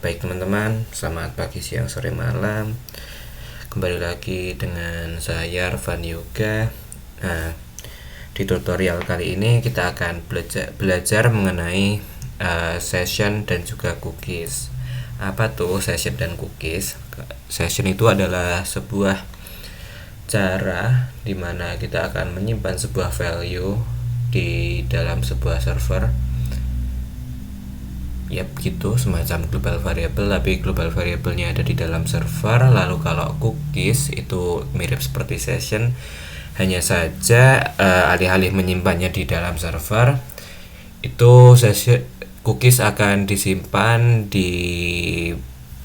Baik teman-teman, selamat pagi, siang, sore, malam. Kembali lagi dengan saya Arvan Yoga. Nah, di tutorial kali ini kita akan belajar mengenai session dan juga cookies. Apa tuh session dan cookies? Session itu adalah sebuah cara dimana kita akan menyimpan sebuah value di dalam sebuah server. Ya begitu, semacam global variable, tapi global variable-nya ada di dalam server. Lalu kalau cookies itu mirip seperti session, hanya saja alih-alih menyimpannya di dalam server, itu cookies akan disimpan di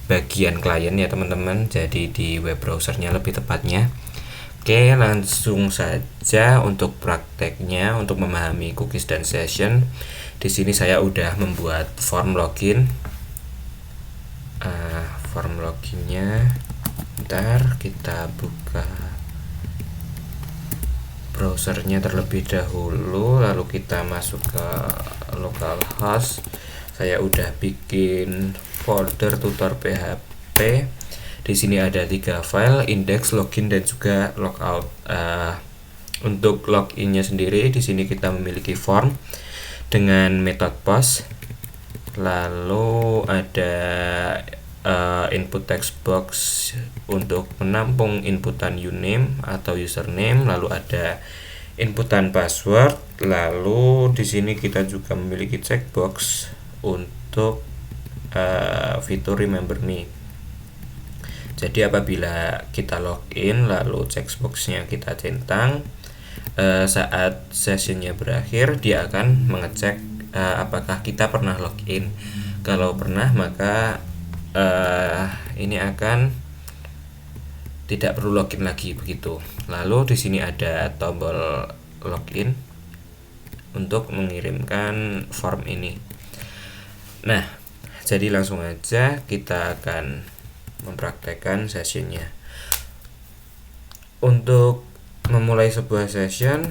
bagian klien ya teman-teman, jadi di web browsernya lebih tepatnya. Oke, langsung saja untuk prakteknya. Untuk memahami cookies dan session, di sini saya udah membuat form login. Form loginnya, ntar kita buka browsernya terlebih dahulu, lalu kita masuk ke localhost. Saya udah bikin folder tutor PHP. Di sini ada 3 file, index, login, dan juga logout. Untuk loginnya sendiri, di sini kita memiliki form dengan metode post. Lalu ada input text box untuk menampung inputan uname atau username. Lalu ada inputan password. Lalu di sini kita juga memiliki checkbox untuk fitur remember me. Jadi apabila kita login lalu checkboxnya kita centang, saat sessionnya berakhir dia akan mengecek apakah kita pernah login. Kalau pernah, maka ini akan tidak perlu login lagi begitu. Lalu di sini ada tombol login untuk mengirimkan form ini. Nah, jadi langsung aja kita akan mempraktekkan sessionnya. Untuk memulai sebuah session,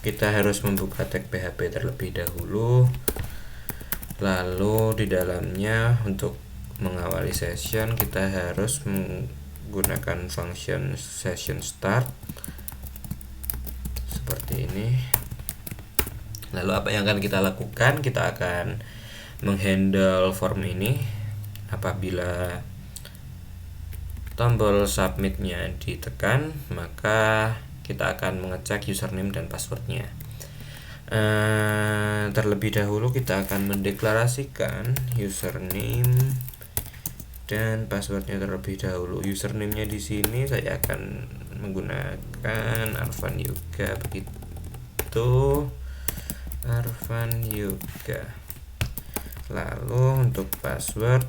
kita harus membuka tag PHP terlebih dahulu. Lalu di dalamnya untuk mengawali session kita harus menggunakan function session start seperti ini. Lalu apa yang akan kita lakukan? Kita akan menghandle form ini. Apabila tombol submitnya ditekan, maka kita akan mengecek username dan passwordnya. Terlebih dahulu kita akan mendeklarasikan username dan passwordnya terlebih dahulu. Username-nya di sini saya akan menggunakan Arvan Yoga, begitu, Arvan Yoga. Lalu untuk password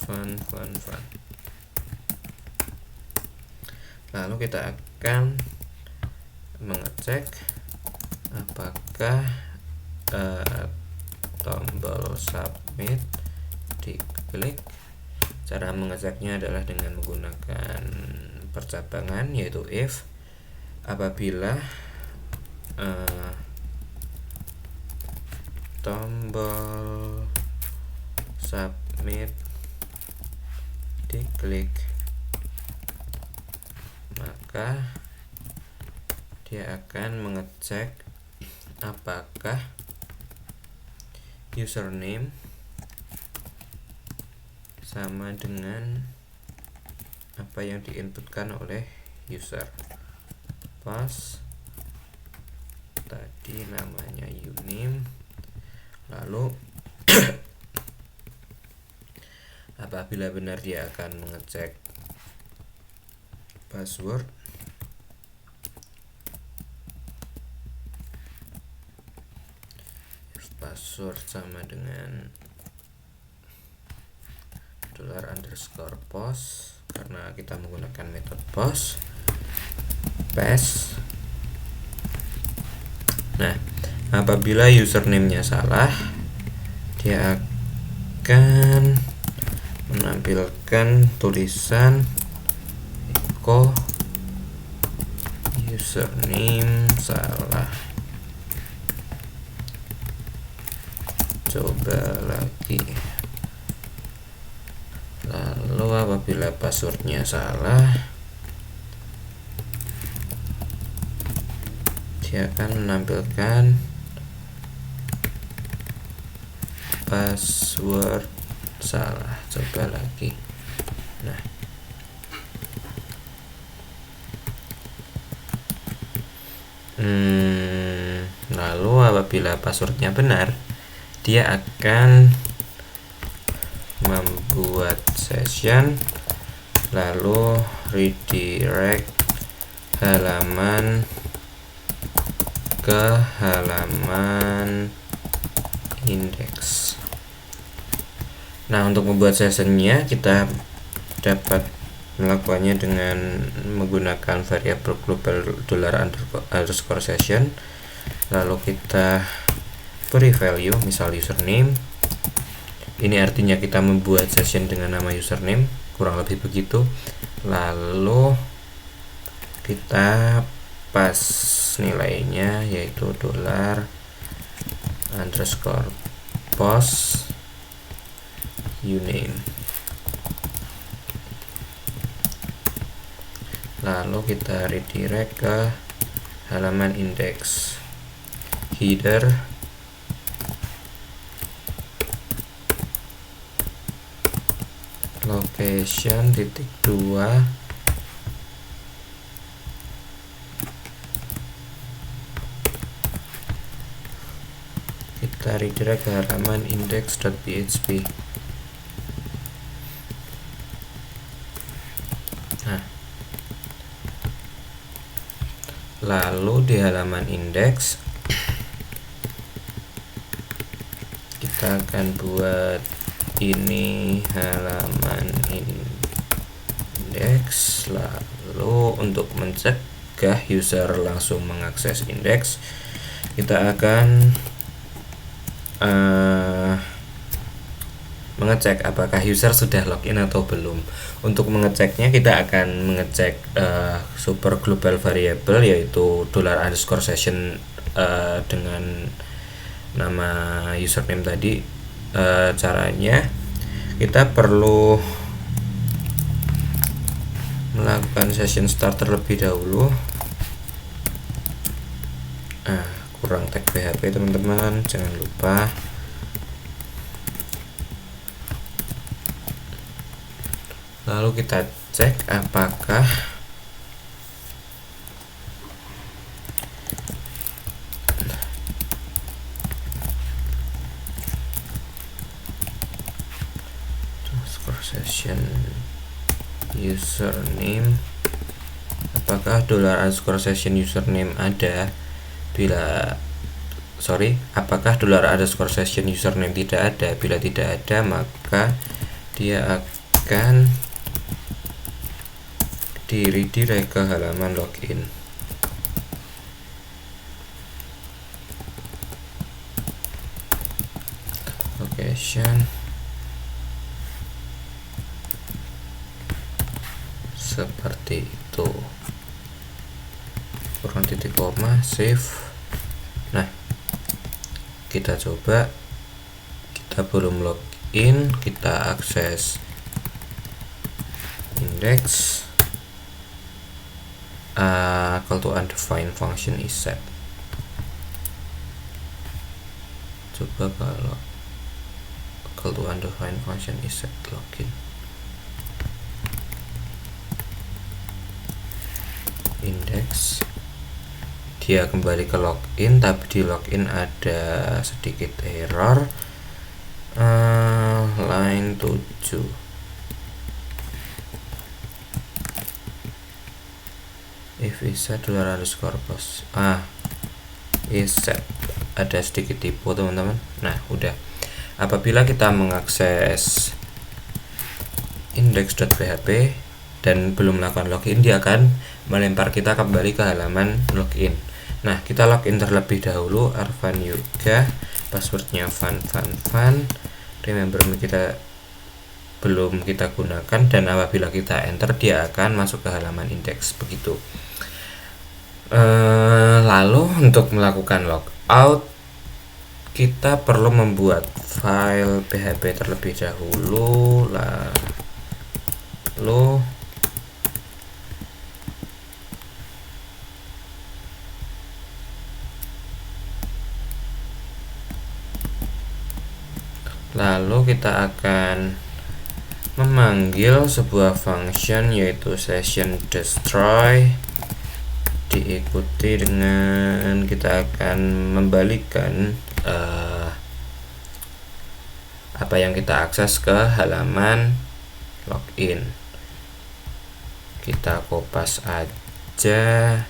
fun. Lalu kita akan mengecek apakah tombol submit diklik. Cara mengeceknya adalah dengan menggunakan percabangan, yaitu if. Apabila tombol submit diklik, maka dia akan mengecek apakah username sama dengan apa yang diinputkan oleh user. Pas tadi namanya uname. Lalu apabila benar dia akan mengecek password. Password sama dengan $_post karena kita menggunakan metode post. Paste. Nah, apabila username-nya salah, dia akan menampilkan tulisan echo username salah. coba lagi. Lalu apabila passwordnya salah, dia akan menampilkan password salah. Coba lagi. Nah, lalu apabila passwordnya benar, dia akan membuat session lalu redirect halaman ke halaman index. Nah, untuk membuat sessionnya kita dapat melakukannya dengan menggunakan variabel global $_session. Lalu kita beri value, misal username. Ini artinya kita membuat session dengan nama username, kurang lebih begitu. Lalu kita pas nilainya, yaitu $_post uname. Lalu kita redirect ke halaman index. Header location .2 kita redirect ke halaman index.php. Nah, lalu di halaman index kita akan buat ini halaman index. Lalu untuk mencegah user langsung mengakses index, kita akan mengecek apakah user sudah login atau belum. Untuk mengeceknya kita akan mengecek super global variable, yaitu $_session dengan nama username tadi. Caranya kita perlu melakukan session start terlebih dahulu. Kurang tag PHP teman-teman, jangan lupa. Lalu kita cek apakah session username, apakah $_session username ada. Apakah $_session username tidak ada. Bila tidak ada, maka dia akan redirect ke halaman login. Location seperti itu, kurang titik koma, save. Nah, kita coba, kita belum login, kita akses index. Call to undefined function is set. Coba kalau call to undefined function is set login. Index, dia kembali ke login, tapi di login ada sedikit error. Line 7, if is set $_post is set, ada sedikit typo teman-teman. Nah, udah. Apabila kita mengakses index.php dan belum melakukan login, dia akan melempar kita kembali ke halaman login. Nah, kita login terlebih dahulu. Arvan Yoga, passwordnya fun. Remember kita belum kita gunakan, dan apabila kita enter, dia akan masuk ke halaman index. Begitu. Lalu untuk melakukan logout, kita perlu membuat file PHP terlebih dahulu, lalu kita akan memanggil sebuah function yaitu session destroy, diikuti dengan kita akan membalikan apa yang kita akses ke halaman login. Kita kopas aja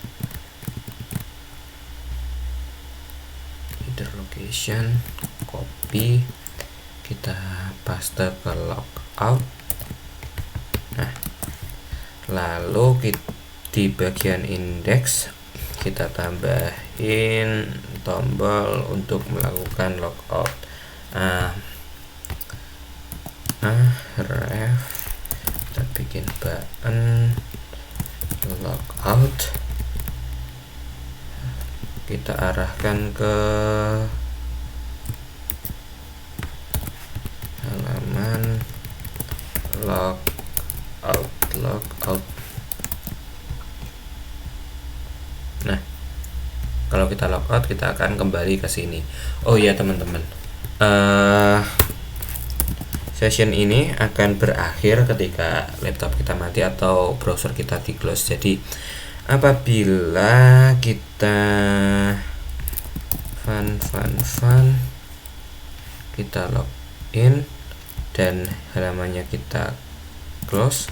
header location, copy, kita paste ke logout. Nah, lalu di bagian index kita tambahin tombol untuk melakukan logout. Ref, kita bikin button logout, kita arahkan ke halaman logout. Nah, kalau kita logout kita akan kembali ke sini. Oh ya teman-teman, session ini akan berakhir ketika laptop kita mati atau browser kita di close. Jadi apabila kita kita login dan halamannya kita close,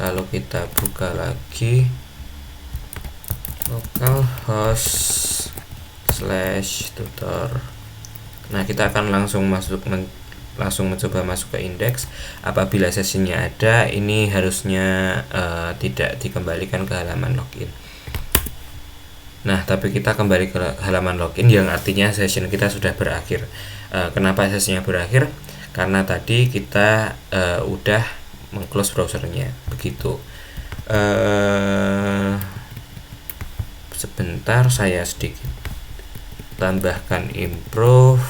lalu kita buka lagi localhost/tutor. Nah, kita akan langsung mencoba masuk ke indeks. Apabila sesinya ada, ini harusnya tidak dikembalikan ke halaman login. Nah, tapi kita kembali ke halaman login yang artinya session kita sudah berakhir. Kenapa sesinya berakhir? Karena tadi kita udah meng-close browsernya, begitu. Sebentar, saya sedikit tambahkan improve.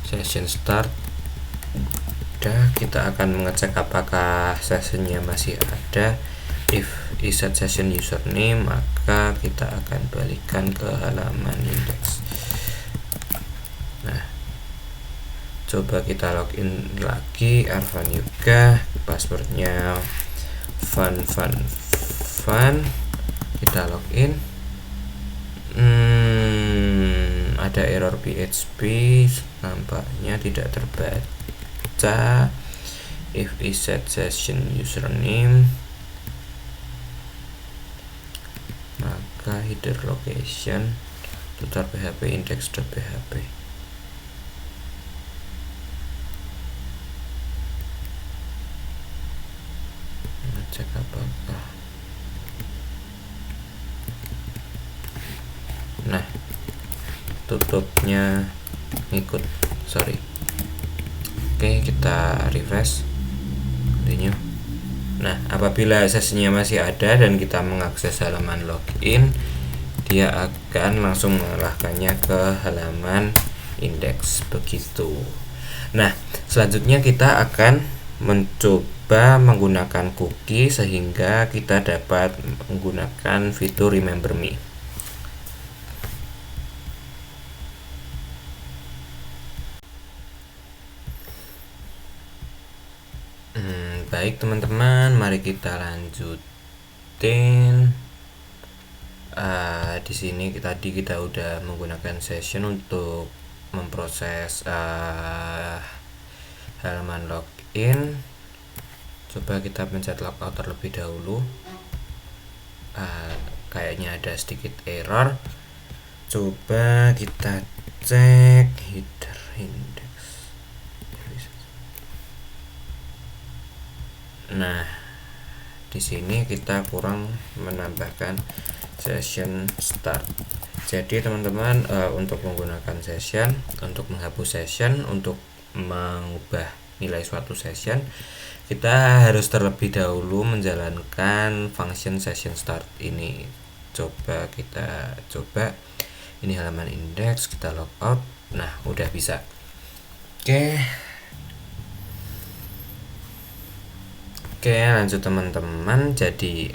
Session start. Udah, kita akan mengecek apakah sessionnya masih ada. If set session username, maka kita akan balikan ke halaman index. Nah, coba kita login lagi, Arvan Yuga, passwordnya fun. Kita login. Ada error PHP, nampaknya tidak terbaca. If set session username, maka header location tutor php index.php. Cek apakah. Nah, tutupnya ngikut, sorry. Oke, kita refresh, continue. Nah, apabila sesinya masih ada dan kita mengakses halaman login, dia akan langsung mengarahkannya ke halaman index, begitu. Nah, selanjutnya kita akan mencoba menggunakan cookie sehingga kita dapat menggunakan fitur remember me. Baik teman-teman, mari kita lanjutin. Di sini tadi kita udah menggunakan session untuk memproses halaman login. Coba kita pencet logout terlebih dahulu. Kayaknya ada sedikit error. Coba kita cek header index. Nah, di sini kita kurang menambahkan session start. Jadi teman-teman, untuk menggunakan session, untuk menghapus session, untuk mengubah nilai suatu session, kita harus terlebih dahulu menjalankan function session start ini. Kita coba ini halaman index, kita logout. Nah, udah bisa. Oke, lanjut teman-teman. Jadi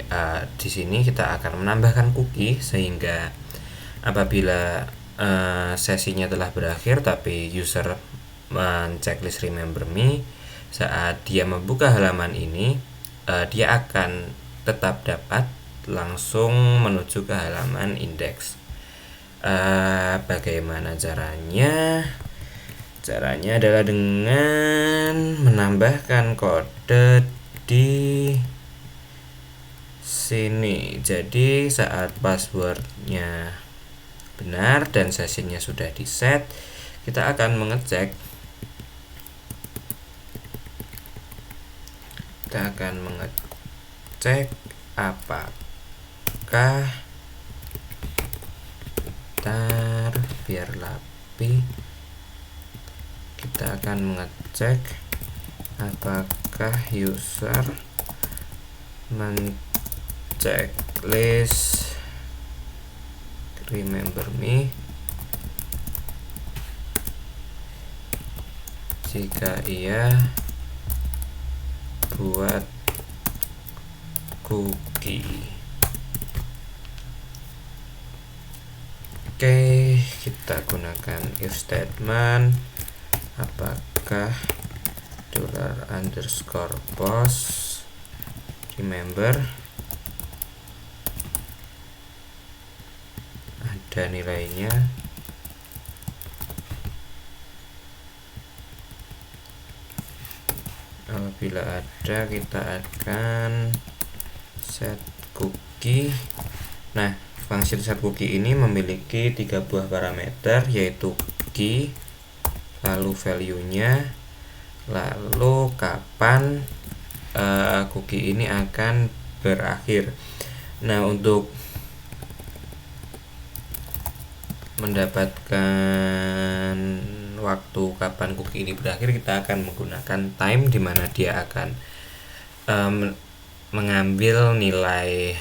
di sini kita akan menambahkan cookie sehingga apabila sesinya telah berakhir tapi user checklist remember me, saat dia membuka halaman ini dia akan tetap dapat langsung menuju ke halaman index. Bagaimana caranya? Caranya adalah dengan menambahkan kode di sini. Jadi saat passwordnya benar dan sessionnya sudah di set, kita akan mengecek apakah biar rapi, kita akan mengecek apakah user men-checklist remember me. Jika iya, buat cookie. Oke, kita gunakan if statement. Apakah $_post remember ada nilainya. Apabila ada, kita akan set cookie. Nah, function set cookie ini memiliki 3 buah parameter, yaitu key, lalu value-nya, lalu kapan cookie ini akan berakhir. Nah, untuk mendapatkan waktu kapan cookie ini berakhir, kita akan menggunakan time, di mana dia akan mengambil nilai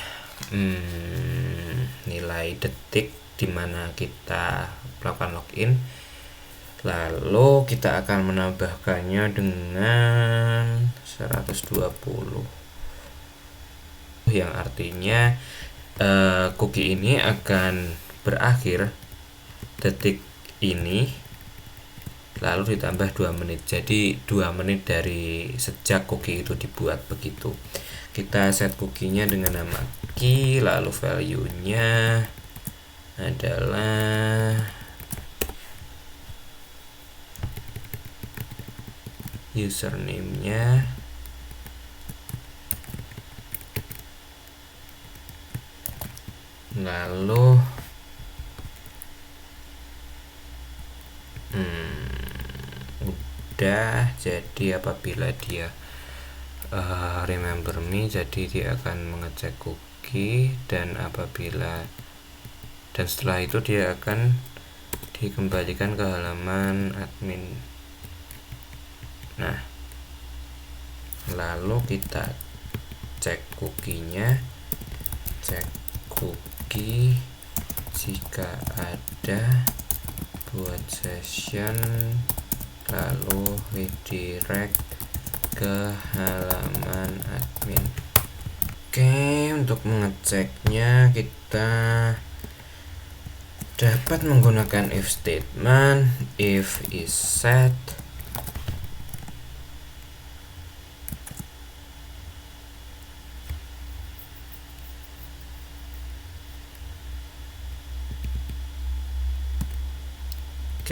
detik di mana kita melakukan login. Lalu kita akan menambahkannya dengan 120, yang artinya cookie ini akan berakhir detik ini, lalu ditambah 2 menit. Jadi 2 menit dari sejak cookie itu dibuat begitu. Kita set cookie-nya dengan nama key, lalu value-nya adalah username-nya, lalu udah. Jadi apabila dia remember me, jadi dia akan mengecek cookie, dan setelah itu dia akan dikembalikan ke halaman admin. Nah, lalu kita cek cookie-nya, cek cookie, jika ada buat session, lalu redirect ke halaman admin. Oke, untuk mengeceknya kita dapat menggunakan if statement. If is set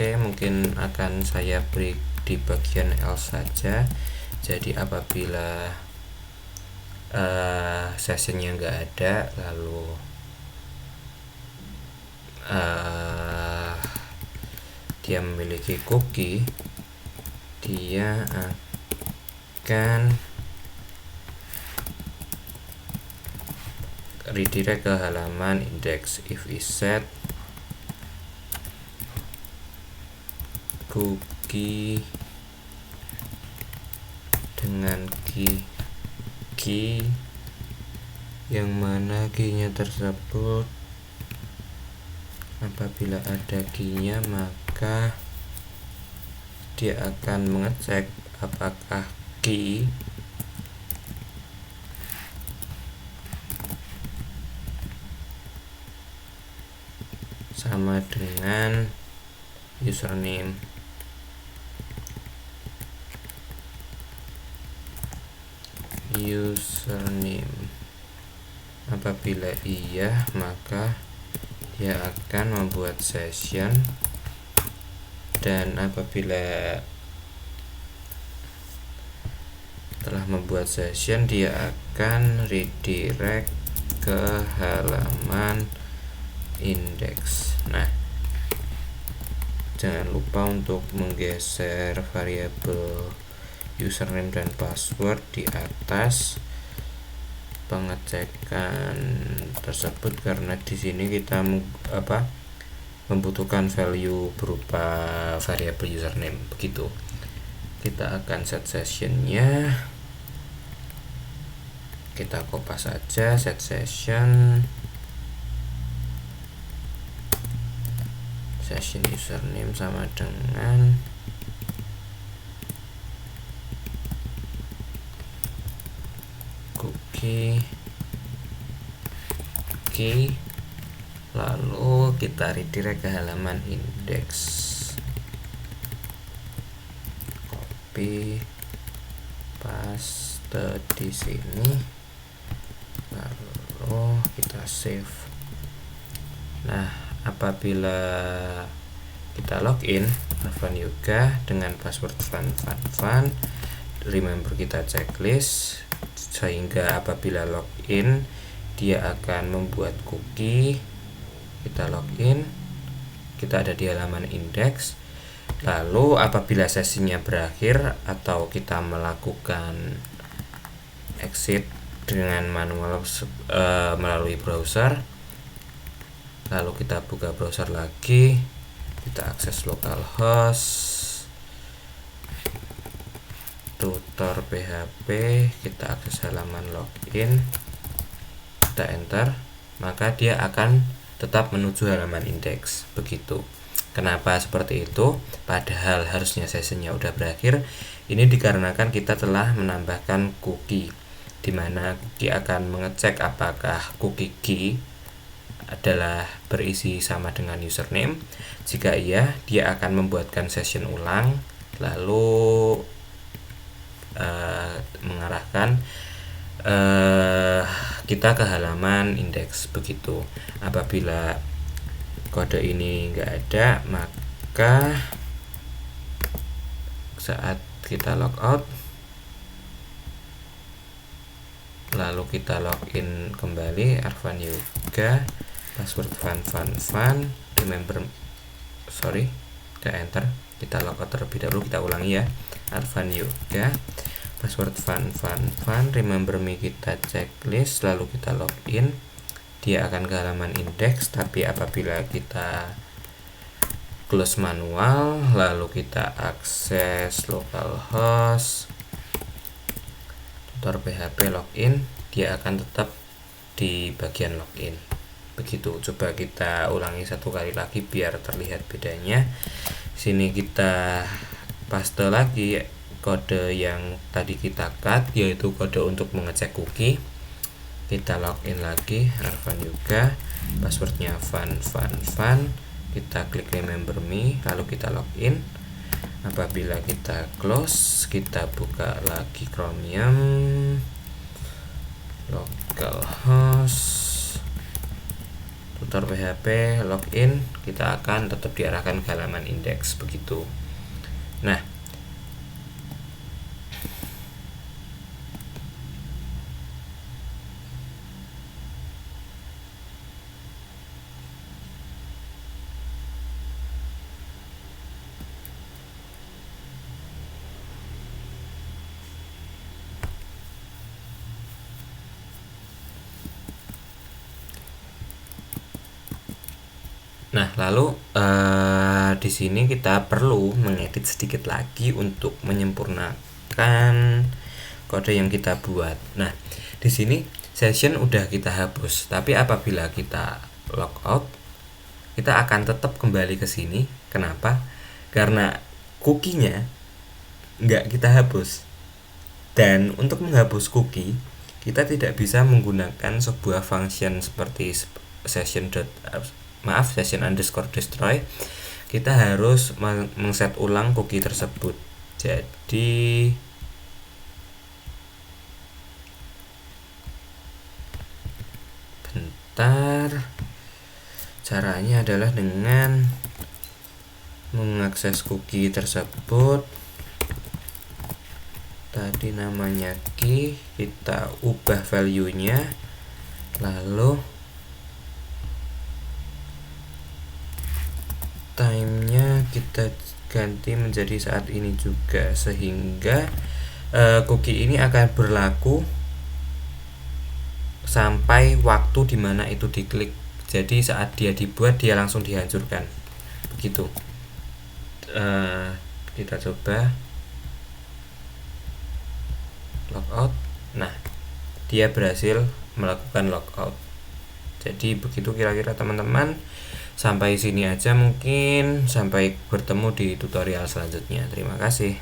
mungkin akan saya break di bagian else saja. Jadi apabila sessionnya nggak ada, lalu dia memiliki cookie, dia akan redirect ke halaman index. If is set cookie dengan key yang mana key-nya tersebut apabila ada key-nya maka dia akan mengecek apakah key sama dengan username. Apabila iya maka dia akan membuat session, dan apabila telah membuat session dia akan redirect ke halaman index. Nah, jangan lupa untuk menggeser variabel username dan password di atas pengecekan tersebut, karena di sini kita membutuhkan value berupa variabel username. Begitu. Kita akan set sessionnya, kita kopas saja set session username sama dengan key, lalu kita redirect ke halaman index, copy paste di sini, lalu kita save. Nah, apabila kita login Arfan Yoga dengan password fun, remember kita checklist, sehingga apabila login dia akan membuat cookie. Kita login, kita ada di halaman index, lalu apabila sesinya berakhir atau kita melakukan exit dengan manual melalui browser, lalu kita buka browser lagi, kita akses localhost tutor PHP, kita akses halaman login, kita enter, maka dia akan tetap menuju halaman indeks. Begitu. Kenapa seperti itu? Padahal harusnya sesinya udah berakhir. Ini dikarenakan kita telah menambahkan cookie, dimana cookie akan mengecek apakah cookie key adalah berisi sama dengan username. Jika iya, dia akan membuatkan session ulang, lalu mengarahkan kita ke halaman indeks. Begitu. Apabila kode ini enggak ada, maka saat kita logout lalu kita login kembali Arfan Yoga, password fun, remember, kita enter, kita logout terlebih dahulu, kita ulangi ya, Arfan Yoga, password fun, remember me, kita checklist, lalu kita login, dia akan ke halaman index. Tapi apabila kita close manual lalu kita akses localhost tutor PHP login, dia akan tetap di bagian login. Begitu. Coba kita ulangi satu kali lagi biar terlihat bedanya. Sini kita paste lagi kode yang tadi kita cut, yaitu kode untuk mengecek cookie. Kita login lagi Arfan Yoga, passwordnya fun, kita klik remember me, lalu kita login. Apabila kita close, kita buka lagi Chromium, localhost tutor PHP login, kita akan tetap diarahkan ke halaman indeks. Begitu. Nah, lalu di sini kita perlu mengedit sedikit lagi untuk menyempurnakan kode yang kita buat. Nah, di sini session udah kita hapus, tapi apabila kita logout, kita akan tetap kembali ke sini. Kenapa? Karena cookie-nya nggak kita hapus. Dan untuk menghapus cookie, kita tidak bisa menggunakan sebuah function seperti session underscore destroy. Kita harus mengset ulang cookie tersebut. Jadi bentar, caranya adalah dengan mengakses cookie tersebut. Tadi namanya key, kita ubah value-nya, lalu time-nya kita ganti menjadi saat ini juga, sehingga cookie ini akan berlaku sampai waktu dimana itu diklik. Jadi saat dia dibuat, dia langsung dihancurkan, begitu. Kita coba logout. Nah, dia berhasil melakukan logout. Jadi begitu kira-kira teman-teman. Sampai sini aja mungkin, sampai bertemu di tutorial selanjutnya. Terima kasih.